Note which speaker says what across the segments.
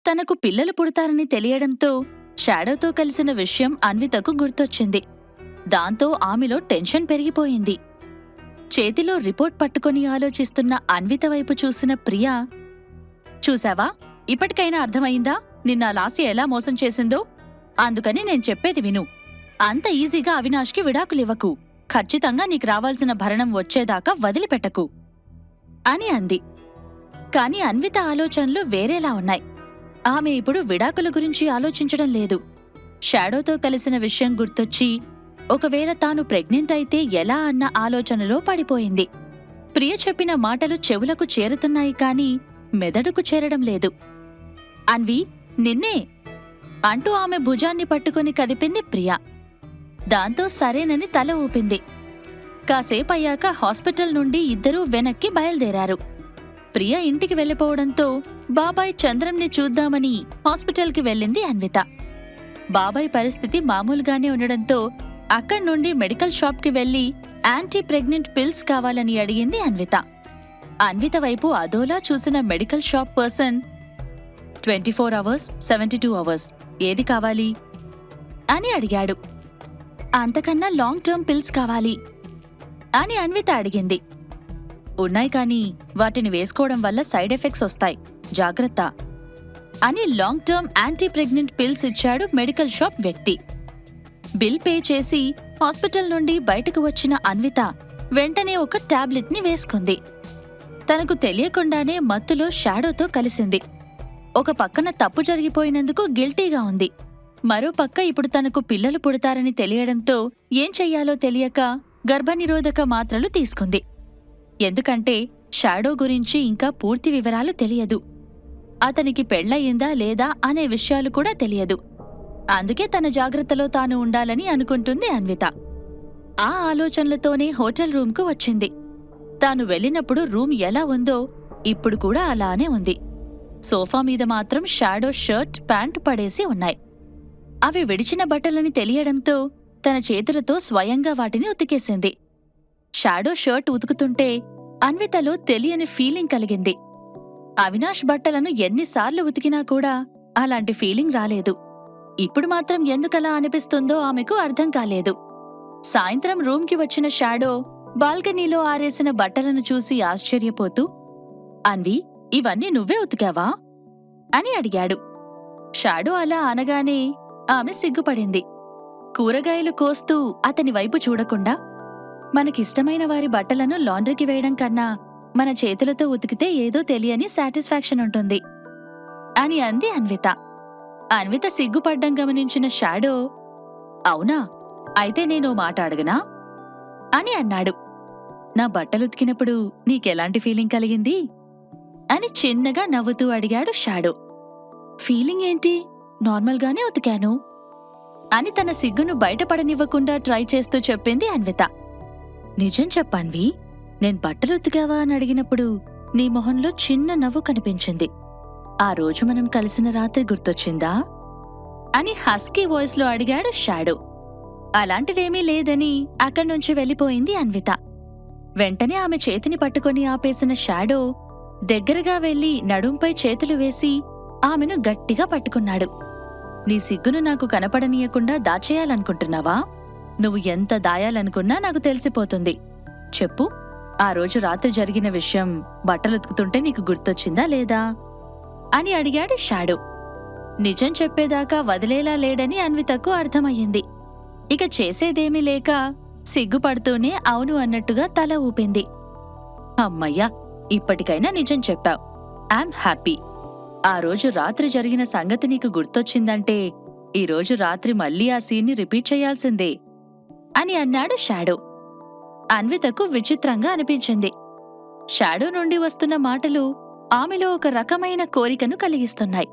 Speaker 1: తనకు పిల్లలు పుడతారని తెలియడంతో షాడోతో కలిసిన విషయం అన్వితకు గుర్తొచ్చింది. దాంతో ఆమెలో టెన్షన్ పెరిగిపోయింది. చేతిలో రిపోర్ట్ పట్టుకుని ఆలోచిస్తున్న అన్విత వైపు చూసిన ప్రియా, చూసావా, ఇప్పటికైనా అర్థమైందా నిన్న లాసి ఎలా మోసం చేసిందో? అందుకని నేను చెప్పేది విను. అంత ఈజీగా అవినాష్కి విడాకులివ్వకు. ఖచ్చితంగా నీకు రావాల్సిన భరణం వచ్చేదాకా వదిలిపెట్టకు అని అంది. కాని అన్విత ఆలోచనలు వేరేలా ఉన్నాయి. ఆమె ఇప్పుడు విడాకుల గురించి ఆలోచించడం లేదు. షాడోతో కలిసిన విషయం గుర్తొచ్చి ఒకవేళ తాను ప్రెగ్నెంట్ అయితే ఎలా అన్న ఆలోచనలో పడిపోయింది. ప్రియ చెప్పిన మాటలు చెవులకు చేరుతున్నాయి కాని మెదడుకు చేరడం లేదు. అన్వి, నిన్నే అంటూ ఆమె భుజాన్ని పట్టుకుని కదిపింది ప్రియ. దాంతో సరేనని తల ఊపింది. కాసేపయ్యాక హాస్పిటల్ నుండి ఇద్దరూ వెనక్కి బయలుదేరారు. ప్రియ ఇంటికి వెళ్ళిపోవడంతో బాబాయ్ చంద్రంని చూద్దామని హాస్పిటల్కి వెళ్ళింది అన్విత. బాబాయ్ పరిస్థితి మామూలుగానే ఉండడంతో అక్కడ్నుండి మెడికల్ షాప్కి వెళ్లి యాంటీ ప్రెగ్నెంట్ పిల్స్ కావాలని అడిగింది అన్విత. అన్విత వైపు అదోలా చూసిన medical shop person 24 hours 72 hours ఏది కావాలి అని అడిగాడు. అంతకన్నా లాంగ్ టర్మ్ పిల్స్ కావాలి అని అన్విత అడిగింది. ఉన్నాయి కాని వాటిని వేసుకోవడం వల్ల సైడ్ ఎఫెక్ట్స్ వస్తాయి, జాగ్రత్త అని long term anti pregnant pills ఇచ్చాడు మెడికల్ షాప్ వ్యక్తి. బిల్ పే చేసి హాస్పిటల్ నుండి బయటకు వచ్చిన అన్విత వెంటనే ఒక టాబ్లెట్ని వేసుకుంది. తనకు తెలియకుండానే మత్తులో షాడోతో కలిసింది. ఒక పక్కన తప్పు జరిగిపోయినందుకు గిల్టీగా ఉంది. మరో పక్క ఇప్పుడు తనకు పిల్లలు పుడతారని తెలియడంతో ఏం చెయ్యాలో తెలియక గర్భనిరోధక మాత్రలు తీసుకుంది. ఎందుకంటే షాడో గురించి ఇంకా పూర్తి వివరాలు తెలియదు. అతనికి పెళ్లయిందా లేదా అనే విషయాలు కూడా తెలియదు. అందుకే తన జాగ్రత్తలో తాను ఉండాలని అనుకుంటుంది అన్విత. ఆ ఆలోచనలతోనే హోటల్ రూమ్కు వచ్చింది. తాను వెళ్ళినప్పుడు రూమ్ ఎలా ఉందో ఇప్పుడు కూడా అలానే ఉంది. సోఫా మీద మాత్రం షాడో షర్ట్, ప్యాంటు పడేసి ఉన్నాయి. అవి విడిచిన బట్టలని తెలియడంతో తన చేతులతో స్వయంగా వాటిని ఉతికేసింది. షాడో షర్ట్ ఉతుకుతుంటే అన్వితలో తెలియని ఫీలింగ్ కలిగింది. అవినాష్ బట్టలను ఎన్నిసార్లు ఉతికినా కూడా అలాంటి ఫీలింగ్ రాలేదు. ఇప్పుడు మాత్రం ఎందుకలా అనిపిస్తుందో ఆమెకు అర్థం కాలేదు. సాయంత్రం రూమ్కి వచ్చిన షాడో బాల్కనీలో ఆరేసిన బట్టలను చూసి ఆశ్చర్యపోతూ, అన్వి, ఇవన్నీ నువ్వే ఉతికావా అని అడిగాడు. షాడో అలా అనగానే ఆమె సిగ్గుపడింది. కూరగాయలు కోస్తూ అతని వైపు చూడకుండా, మనకిష్టమైన వారి బట్టలను లాండ్రీకి వేయడం కన్నా మన చేతులతో ఉతికితే ఏదో తెలియని సాటిస్ఫాక్షన్ ఉంటుంది అని అంది అన్విత. అన్విత సిగ్గుపడ్డం గమనించిన షాడో, అవునా, అయితే నేనో మాట అడగనా అని అన్నాడు. నా బట్టలుతికినప్పుడు నీకెలాంటి ఫీలింగ్ కలిగింది అని చిన్నగా నవ్వుతూ అడిగాడు షాడో. ఫీలింగ్ ఏంటి, నార్మల్గానే ఉతికాను అని తన సిగ్గును బయటపడనివ్వకుండా ట్రై చేస్తూ చెప్పింది అన్విత. నిజం చెప్పన్వి, నేను బట్టలు ఉతికావా అని అడిగినప్పుడు నీ మొహంలో చిన్న నవ్వు కనిపించింది. ఆ రోజు మనం కలిసిన రాత్రి గుర్తొచ్చిందా అని హస్కీ వాయిస్లో అడిగాడు షాడో. అలాంటిదేమీ లేదని అక్కడ్నుంచి వెళ్ళిపోయింది అన్విత. వెంటనే ఆమె చేతిని పట్టుకుని ఆపేసిన షాడో దగ్గరగా వెళ్లి నడుంపై చేతులు వేసి ఆమెను గట్టిగా పట్టుకున్నాడు. నీ సిగ్గును నాకు కనపడనీయకుండా దాచేయాలనుకుంటున్నావా? నువ్వు ఎంత దాయాలనుకున్నా నాకు తెలిసిపోతుంది. చెప్పు, ఆ రోజు రాత్రి జరిగిన విషయం బట్టలుతుకుతుంటే నీకు గుర్తొచ్చిందా లేదా అని అడిగాడు షాడో. నిజం చెప్పేదాకా వదిలేలా లేడని అన్వితకు అర్థమయ్యింది. ఇక చేసేదేమీ లేక సిగ్గుపడుతూనే అవును అన్నట్టుగా తల ఊపింది. అమ్మయ్యా, ఇప్పటికైనా నిజం చెప్పావు. I'm happy. ఆ రోజు రాత్రి జరిగిన సంగతి నీకు గుర్తొచ్చిందంటే ఈరోజు రాత్రి మళ్ళీ ఆ సీన్ని రిపీట్ చేయాల్సిందే అని అన్నాడు షాడో. అన్వితకు విచిత్రంగా అనిపించింది. షాడో నుండి వస్తున్న మాటలు ఆమెలో ఒక రకమైన కోరికను కలిగిస్తున్నాయి.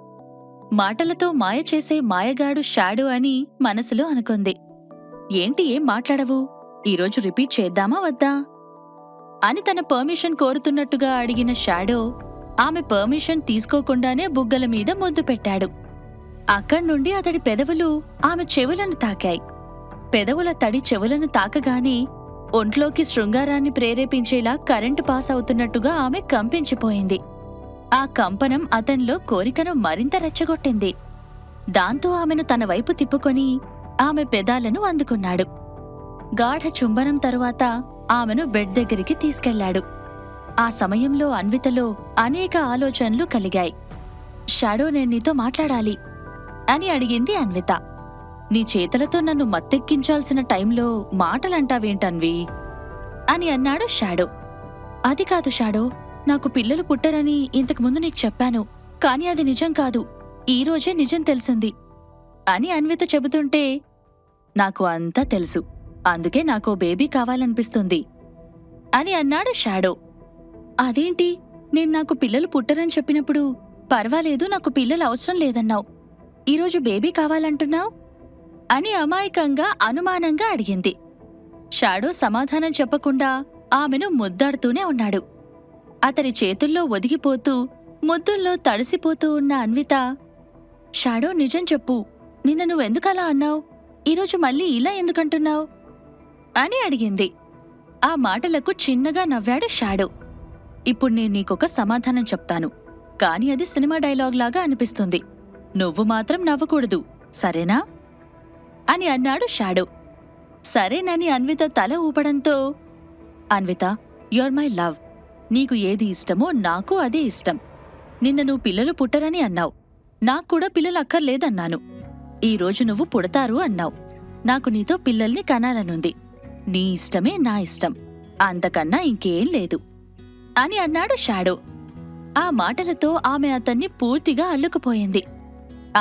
Speaker 1: మాటలతో మాయ చేసే మాయగాడు షాడో అని మనసులో అనుకుంది. ఏంటి, ఏం మాట్లాడవు? ఈరోజు రిపీట్ చేద్దామా వద్దా అని తన పర్మిషన్ కోరుతున్నట్టుగా అడిగిన షాడో ఆమె పర్మిషన్ తీసుకోకుండానే బుగ్గల మీద ముద్దు పెట్టాడు. అక్కడ్నుండి అతడి పెదవులు ఆమె చెవులను తాకాయి. పెదవుల తడి చెవులను తాకగానే ఒంట్లోకి శృంగారాన్ని ప్రేరేపించేలా కరెంటు పాస్ అవుతున్నట్టుగా ఆమె కంపించిపోయింది. ఆ కంపనం అతనిలో కోరికను మరింత రెచ్చగొట్టింది. దాంతో ఆమెను తన వైపు తిప్పుకొని ఆమె పెదాలను అందుకున్నాడు. గాఢ చుంబనం తరువాత ఆమెను బెడ్ దగ్గరికి తీసుకెళ్లాడు. ఆ సమయంలో అన్వితలో అనేక ఆలోచనలు కలిగాయి. షాడో, నేను నీతో మాట్లాడాలి అని అడిగింది అన్విత. నీ చేతులతో నన్ను మత్తెక్కించాల్సిన టైంలో మాటలంటావేంటన్వి అని అన్నాడు షాడో. అది కాదు షాడో, నాకు పిల్లలు పుట్టరని ఇంతకుముందు నీకు చెప్పాను, కాని అది నిజం కాదు, ఈరోజే నిజం తెలిసింది అని అన్విత చెబుతుంటే, నాకు అంతా తెలుసు, అందుకే నాకో బేబీ కావాలనిపిస్తుంది అని అన్నాడు షాడో. అదేంటి, నేను నాకు పిల్లలు పుట్టరని చెప్పినప్పుడు పర్వాలేదు, నాకు పిల్లలు అవసరం లేదన్నావు, ఈరోజు బేబీ కావాలంటున్నావు అని అమాయకంగా అనుమానంగా అడిగింది. షాడో సమాధానం చెప్పకుండా ఆమెను ముద్దాడుతూనే ఉన్నాడు. అతని చేతుల్లో ఒదిగిపోతూ ముద్దుల్లో తడిసిపోతూ ఉన్న అన్విత, షాడో నిజం చెప్పు, నిన్న నువ్వెందుకలా అన్నావు, ఈరోజు మళ్ళీ ఇలా ఎందుకంటున్నావు అని అడిగింది. ఆ మాటలకు చిన్నగా నవ్వాడు షాడో. ఇప్పుడు నేను నీకొక సమాధానం చెప్తాను, కాని అది సినిమా డైలాగ్ లాగా అనిపిస్తుంది, నువ్వు మాత్రం నవ్వకూడదు, సరేనా అని అన్నాడు షాడో. సరేనని అన్విత తల ఊపడంతో, అన్విత, యూర్ మై లవ్, నీకు ఏది ఇష్టమో నాకు అదే ఇష్టం. నిన్న నువ్వు పిల్లలు పుట్టరని అన్నావు, నాక్కూడా పిల్లలు అక్కర్లేదన్నాను. ఈరోజు నువ్వు పుడతారు అన్నావు, నాకు నీతో పిల్లల్ని కనాలనుంది. నీ ఇష్టమే నా ఇష్టం, అంతకన్నా ఇంకేం లేదు అని అన్నాడు షాడో. ఆ మాటలతో ఆమె అతన్ని పూర్తిగా అల్లుకుపోయింది.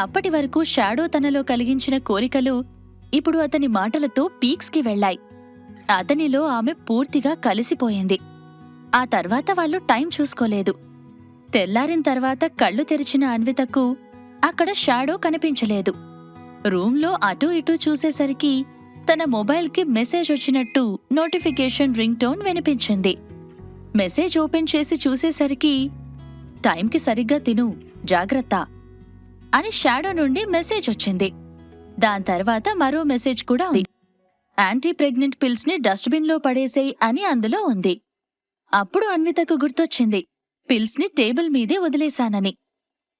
Speaker 1: అప్పటి వరకు షాడో తనలో కలిగించిన కోరికలు ఇప్పుడు అతని మాటలతో పీక్స్కి వెళ్లాయి. అతనిలో ఆమె పూర్తిగా కలిసిపోయింది. ఆ తర్వాత వాళ్ళు టైం చూసుకోలేదు. తెల్లారిన తర్వాత కళ్ళు తెరిచిన అన్వితకు అక్కడ షాడో కనిపించలేదు. రూంలో అటూ ఇటూ చూసేసరికి తన మొబైల్కి మెసేజ్ వచ్చినట్టు నోటిఫికేషన్ రింగ్ టోన్ వినిపించింది. మెసేజ్ ఓపెన్ చేసి చూసేసరికి, టైంకి సరిగ్గా తిను, జాగ్రత్త అని షాడో నుండి మెసేజ్ వచ్చింది. దాని తర్వాత మరో మెసేజ్ కూడా ఉంది. యాంటీ ప్రెగ్నెంట్ పిల్స్ని డస్ట్బిన్లో పడేసేయ్ అని అందులో ఉంది. అప్పుడు అన్వితకు గుర్తొచ్చింది, పిల్స్ని టేబుల్ మీదే వదిలేశానని.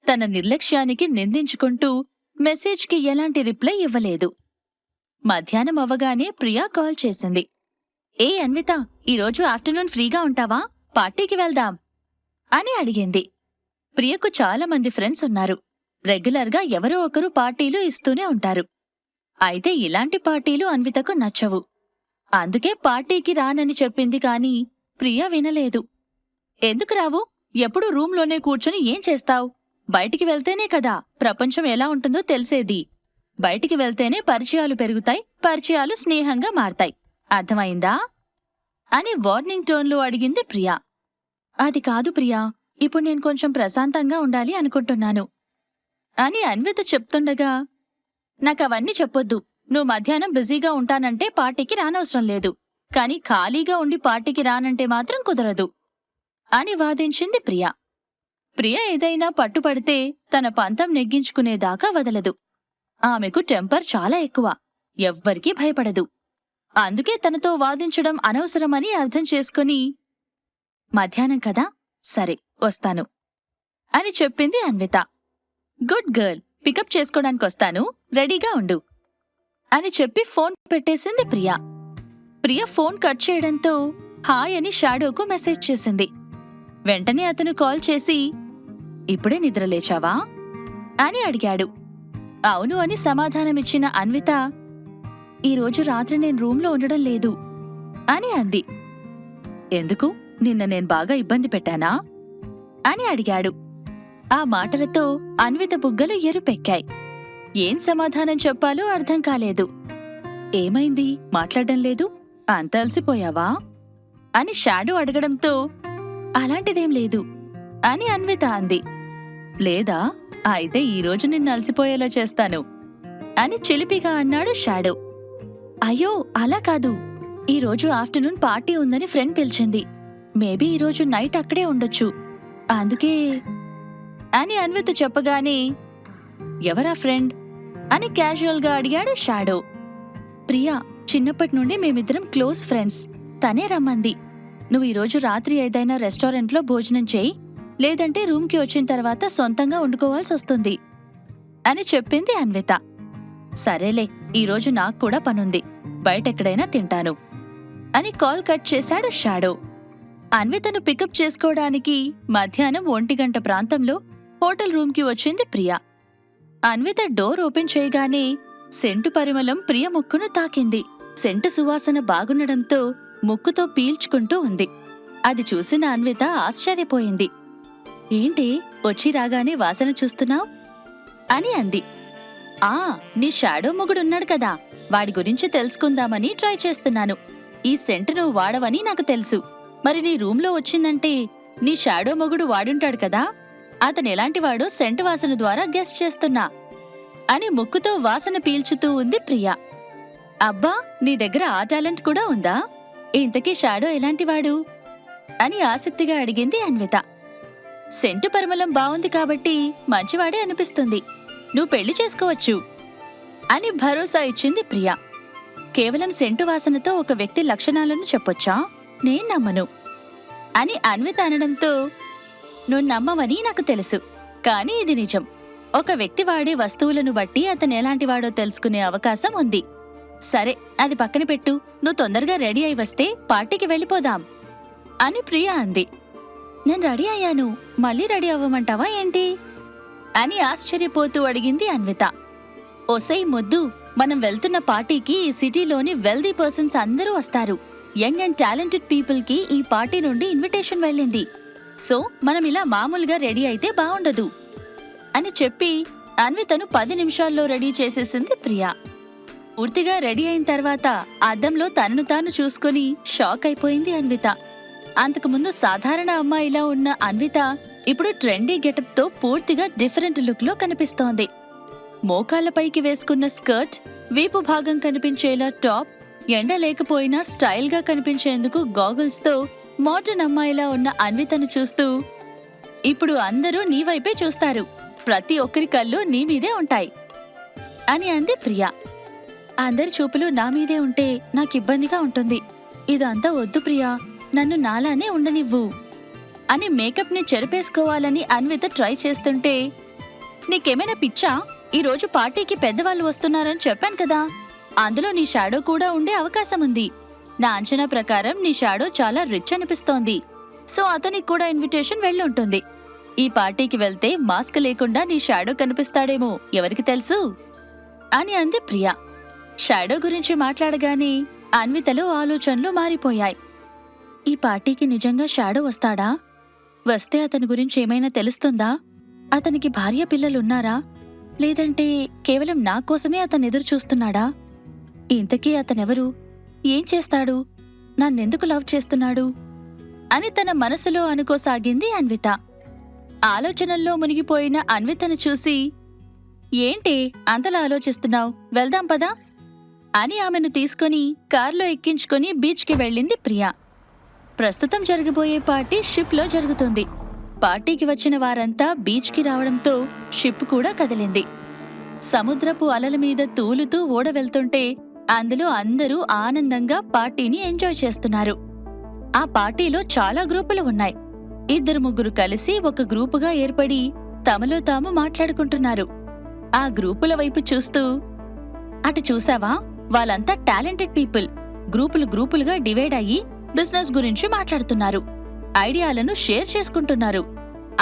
Speaker 1: తన నిర్లక్ష్యానికి నిందించుకుంటూ మెసేజ్కి ఎలాంటి రిప్లై ఇవ్వలేదు. మధ్యాహ్నం అవ్వగానే ప్రియా కాల్ చేసింది. ఏ అన్విత, ఈరోజు ఆఫ్టర్నూన్ ఫ్రీగా ఉంటావా, పార్టీకి వెళ్దాం అని అడిగింది. ప్రియకు చాలా మంది ఫ్రెండ్స్ ఉన్నారు. రెగ్యులర్గా ఎవరో ఒకరు పార్టీలు ఇస్తూనే ఉంటారు. అయితే ఇలాంటి పార్టీలు అన్వితకు నచ్చవు. అందుకే పార్టీకి రానని చెప్పింది, కాని ప్రియా వినలేదు. ఎందుకు రావు, ఎప్పుడూ రూంలోనే కూర్చుని ఏం చేస్తావ్, బయటికి వెళ్తేనే కదా ప్రపంచం ఎలా ఉంటుందో తెలిసేది. బయటికి వెళ్తేనే పరిచయాలు పెరుగుతాయి, పరిచయాలు స్నేహంగా మారతాయి, అర్థమైందా అని వార్నింగ్ టోన్లో అడిగింది ప్రియా. అది కాదు ప్రియా, ఇప్పుడు నేను కొంచెం ప్రశాంతంగా ఉండాలి అనుకుంటున్నాను అని అన్విత చెప్తుండగా, నాకవన్నీ చెప్పొద్దు, నువ్వు మధ్యాహ్నం బిజీగా ఉంటానంటే పార్టీకి రానవసరం లేదు, కాని ఖాళీగా ఉండి పార్టీకి రానంటే మాత్రం కుదరదు అని వాదించింది ప్రియా. ప్రియ ఏదైనా పట్టుపడితే తన పంతం నెగ్గించుకునేదాకా వదలదు. ఆమెకు టెంపర్ చాలా ఎక్కువ, ఎవ్వరికీ భయపడదు. అందుకే తనతో వాదించడం అనవసరమని అర్థం చేసుకుని, మధ్యాహ్నం కదా, సరే వస్తాను అని చెప్పింది అన్విత. గుడ్ గర్ల్, పికప్ చేసుకోడానికొస్తాను, రెడీగా ఉండు అని చెప్పి ఫోన్ పెట్టేసింది ప్రియా. ప్రియ ఫోన్ కట్ చేయడంతో హాయ్ అని షాడోకు మెసేజ్ చేసింది. వెంటనే అతను కాల్ చేసి, ఇప్పుడే నిద్రలేచావా అని అడిగాడు. అవును అని సమాధానమిచ్చిన అన్విత, ఈరోజు రాత్రి నేను రూంలో ఉండడం లేదు అని అంది. ఎందుకు, నిన్న నేను బాగా ఇబ్బంది పెట్టానా అని అడిగాడు. ఆ మాటలతో అన్విత బుగ్గలు ఎరుపెక్కాయి. ఏం సమాధానం చెప్పాలో అర్థం కాలేదు. ఏమైంది, మాట్లాడడం లేదు, అంత అలసిపోయావా అని షాడో అడగడంతో, అలాంటిదేం లేదు అని అన్విత అంది. లేదా, అయితే ఈరోజు నిన్ను అలసిపోయేలా చేస్తాను అని చిలిపిగా అన్నాడు షాడో. అయ్యో అలా కాదు, ఈరోజు ఆఫ్టర్నూన్ పార్టీ ఉందని ఫ్రెండ్ పిలిచింది, మేబీ ఈరోజు నైట్ అక్కడే ఉండొచ్చు, అందుకే అని అన్విత చెప్పగానే, ఎవరా ఫ్రెండ్ అని క్యాజువల్గా అడిగాడు షాడో. ప్రియా, చిన్నప్పటి నుండి మేమిద్దరం క్లోజ్ ఫ్రెండ్స్, తనే రమ్మంది. నువ్వు ఈరోజు రాత్రి ఏదైనా రెస్టారెంట్లో భోజనం చేయి, లేదంటే రూమ్కి వచ్చిన తర్వాత సొంతంగా వండుకోవాల్సొస్తుంది అని చెప్పింది అన్విత. సరేలే, ఈరోజు నాకు కూడా పనుంది, బయటెక్కడైనా తింటాను అని కాల్ కట్ చేశాడు షాడో. అన్వితను పికప్ చేసుకోవడానికి మధ్యాహ్నం 1 గంట ప్రాంతంలో హోటల్ రూమ్కి వచ్చింది ప్రియా. అన్విత డోర్ ఓపెన్ చేయగానే సెంటు పరిమళం ప్రియ ముక్కును తాకింది. సెంటు సువాసన బాగుండడంతో ముక్కుతో పీల్చుకుంటూ ఉంది. అది చూసిన అన్విత ఆశ్చర్యపోయింది. ఏంటి, వచ్చి రాగానే వాసన చూస్తున్నావ్ అని అంది. నీ షాడో మొగుడున్నాడు కదా, వాడి గురించి తెలుసుకుందామని ట్రై చేస్తున్నాను. ఈ సెంటు నువ్వు వాడవని నాకు తెలుసు. మరి నీ రూంలో వచ్చిందంటే నీ షాడో మొగుడు వాడుంటాడు కదా, అతనెలాంటివాడో సెంటు వాసన ద్వారా గెస్ చేస్తున్నా అని ముక్కుతో వాసన పీల్చుతూ ఉంది ప్రియా. అబ్బా, నీ దగ్గర ఆ టాలెంట్ కూడా ఉందా? ఇంతకీ షాడో ఎలాంటివాడు అని ఆసక్తిగా అడిగింది అన్విత. సెంటు పరిమళం బావుంది కాబట్టి మంచివాడే అనిపిస్తుంది, నువ్వు పెళ్లి చేసుకోవచ్చు అని భరోసా ఇచ్చింది ప్రియా. కేవలం సెంటు వాసనతో ఒక వ్యక్తి లక్షణాలను చెప్పొచ్చా? నేను నమ్మను అని అన్విత అనడంతో, నువ్వు నమ్మవని నాకు తెలుసు, కానీ ఇది నిజం. ఒక వ్యక్తి వాడే వస్తువులను బట్టి అతనెలాంటివాడో తెలుసుకునే అవకాశం ఉంది. సరే, అది పక్కన పెట్టు, నువ్వు తొందరగా రెడీ అయి వస్తే పార్టీకి వెళ్ళిపోదాం అని ప్రియా అంది. నేను రెడీ అయ్యాను, మళ్ళీ రెడీ అవ్వమంటావా ఏంటి అని ఆశ్చర్యపోతూ అడిగింది అన్విత. ఒసై ముద్దు, మనం వెళ్తున్న పార్టీకి ఈ సిటీలోని వెల్దీ పర్సన్స్ అందరూ వస్తారు. యంగ్ అండ్ టాలెంటెడ్ పీపుల్కి ఈ పార్టీ నుండి ఇన్విటేషన్ వెళ్ళింది. సో మనం ఇలా మామూలుగా రెడీ అయితే బావుండదు అని చెప్పి అన్వితను 10 నిమిషాల్లో రెడీ చేసేసింది ప్రియా. పూర్తిగా రెడీ అయిన తర్వాత అద్దంలో తనను తాను చూసుకుని షాక్ అయిపోయింది అన్విత. అంతకుముందు సాధారణ అమ్మాయిలా ఉన్న అన్విత ఇప్పుడు ట్రెండీ గెటప్తో పూర్తిగా డిఫరెంట్ లుక్లో కనిపిస్తోంది. మోకాళ్లపైకి వేసుకున్న స్కర్ట్, వీపు భాగం కనిపించేలా టాప్, ఎండ లేకపోయినా స్టైల్గా కనిపించేందుకు గాగుల్స్తో మోడర్న్ అమ్మాయిలా ఉన్న అన్వితను చూస్తూ, ఇప్పుడు అందరూ నీ వైపే చూస్తారు, ప్రతి ఒక్కరి కళ్ళు నీ మీదే ఉంటాయి అని అంది ప్రియా. అందరి చూపులు నా మీదే ఉంటే నాకిబ్బందిగా ఉంటుంది. ఇదంతా వద్దు ప్రియా, నన్ను నాలానే ఉండనివ్వు అని మేకప్ని చెరిపేసుకోవాలని అన్విత ట్రై చేస్తుంటే, నీకేమైనా పిచ్చా? ఈరోజు పార్టీకి పెద్దవాళ్ళు వస్తున్నారని చెప్పాను కదా, అందులో నీ షాడో కూడా ఉండే అవకాశం ఉంది. నా అంచనా ప్రకారం నీ షాడో చాలా రిచ్ అనిపిస్తోంది. సో అతనికి కూడా ఇన్విటేషన్ వెళ్ళుంటుంది. ఈ పార్టీకి వెళ్తే మాస్క్ లేకుండా నీ షాడో కనిపిస్తాడేమో, ఎవరికి తెలుసు అని అంది ప్రియా. షాడో గురించి మాట్లాడగానే అన్వితలో ఆలోచనలు మారిపోయాయి. ఈ పార్టీకి నిజంగా షాడో వస్తాడా? వస్తే అతని గురించి ఏమైనా తెలుస్తుందా? అతనికి భార్య పిల్లలున్నారా? లేదంటే కేవలం నా కోసమే అతను ఎదురు చూస్తున్నాడా? ఇంతకీ అతనెవరు? ఏం చేస్తాడు? నన్నెందుకు లవ్ చేస్తున్నాడు అని తన మనసులో అనుకోసాగింది అన్విత. ఆలోచనల్లో మునిగిపోయిన అన్వితను చూసి, ఏంటి అంతలా ఆలోచిస్తున్నావు, వెళ్దాం పదా అని ఆమెను తీసుకుని కార్లో ఎక్కించుకుని బీచ్కి వెళ్ళింది ప్రియా. ప్రస్తుతం జరగబోయే పార్టీ షిప్లో జరుగుతుంది. పార్టీకి వచ్చిన వారంతా బీచ్కి రావడంతో షిప్ కూడా కదిలింది. సముద్రపు అలల మీద తూలుతూ ఓడ వెళ్తుంటే అందులో అందరూ ఆనందంగా పార్టీని ఎంజాయ్ చేస్తున్నారు. ఆ పార్టీలో చాలా గ్రూపులు ఉన్నాయి. 2-3 కలిసి ఒక గ్రూపుగా ఏర్పడి తమలో తాము మాట్లాడుకుంటున్నారు. ఆ గ్రూపుల వైపు చూస్తూ, అటు చూసావా, వాళ్ళంతా టాలెంటెడ్ పీపుల్. గ్రూపులుగా డివైడ్ అయ్యి బిజినెస్ గురించి మాట్లాడుతున్నారు, ఐడియాలను షేర్ చేసుకుంటున్నారు.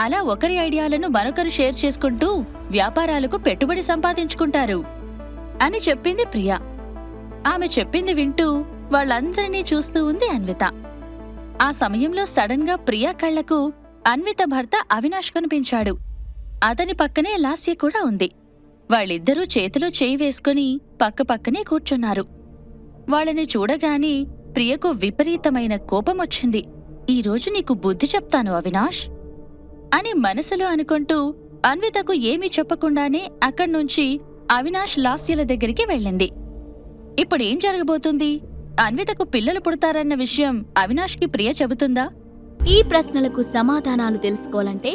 Speaker 1: అలా ఒకరి ఐడియాలను మరొకరు షేర్ చేసుకుంటూ వ్యాపారాలకు పెట్టుబడి సంపాదించుకుంటారు అని చెప్పింది ప్రియా. ఆమె చెప్పింది వింటూ వాళ్ళందరినీ చూస్తూ ఉంది అన్విత. ఆ సమయంలో సడన్ గా ప్రియా కళ్లకు అన్విత భర్త అవినాష్ కనిపించాడు. అతని పక్కనే లాస్య కూడా ఉంది. వాళ్ళిద్దరూ చేతిలో చేయి వేసుకుని పక్కపక్కనే కూర్చున్నారు. వాళ్ళని చూడగానే ప్రియకు విపరీతమైన కోపమొచ్చింది. ఈరోజు నీకు బుద్ధి చెప్తాను అవినాష్ అని మనసులో అనుకుంటూ అన్వితకు ఏమీ చెప్పకుండానే అక్కడ్నుంచి అవినాష్ లాస్యల దగ్గరికి వెళ్ళింది. ఇప్పుడేం జరగబోతుంది? అన్వితకు పిల్లలు పుడతారన్న విషయం అవినాష్కి ప్రియ చెబుతుందా?
Speaker 2: ఈ ప్రశ్నలకు సమాధానాలు తెలుసుకోవాలంటే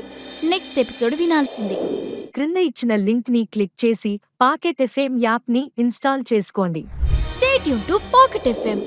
Speaker 2: నెక్స్ట్ ఎపిసోడ్ వినాల్సిందే.
Speaker 3: క్రింద ఇచ్చిన లింక్ ని క్లిక్ చేసి పాకెట్ ఎఫ్ఎం యాప్ ని ఇన్స్టాల్ చేసుకోండి.
Speaker 2: Stay tune to pocket FM.